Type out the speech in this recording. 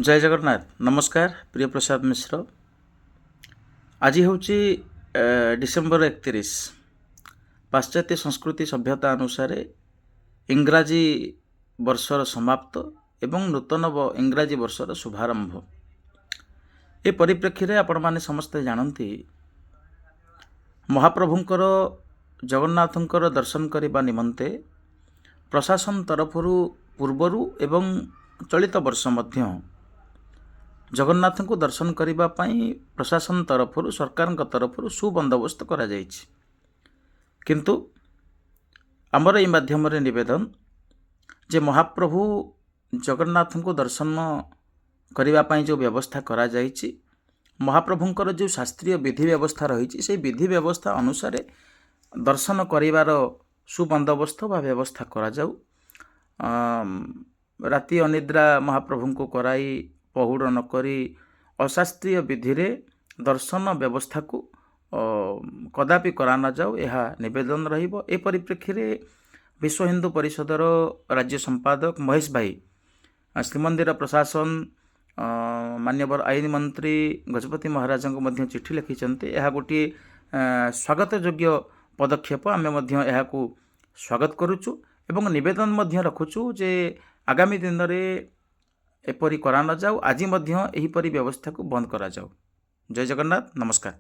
जय जगन्नाथ। नमस्कार प्रिय प्रसाद मिश्र। आज हूँ डिसेम्बर 31। पाश्चात्य संस्कृति सभ्यता अनुसार इंग्राजी वर्षर समाप्त एवं नूतन इंग्राजी वर्षर शुभारंभ। ए परिप्रेक्षी रे आपण माने समस्ते जानती महाप्रभुंकर जगन्नाथंकर दर्शन करने निमंते प्रशासन तरफरु पूर्वरु एवं चलित वर्ष मध्य जगन्नाथ को दर्शन करने प्रशासन तरफरु सरकार तरफरु सुबंदोबस्त करा जायछि। किंतु आमर ये माध्यम निवेदन जे महाप्रभु जगन्नाथ को दर्शन करने जो व्यवस्था करा जायछि, महाप्रभुंकर जो शास्त्रीय विधि व्यवस्था रही से विधि व्यवस्था अनुसार दर्शन करिवार सुबंदोबस्त बा व्यवस्था करा जाऊ। राति अनिद्रा महाप्रभु को कराई पहुड़ नकरी अशास्त्रीय विधि रे दर्शन व्यवस्था को कदापि करा न जाऊ, यह निवेदन रहिबो। ए परिप्रेक्षी रे विश्व हिंदू परिषदर राज्य संपादक महेश भाई श्रीमंदिर प्रशासन मान्यवर आईन मंत्री गजपति महाराज को मध्य चिठी लिखिंट। यह गोटे स्वागत योग्य पदक्षेप। आम स्वागत करुचु एवं निवेदन मध्य रखुचु जे आगामी दिन में एपरी करा न जाऊ। आज मध्य एहीपरी व्यवस्था को बंद करा जाऊ। जय जगन्नाथ। नमस्कार।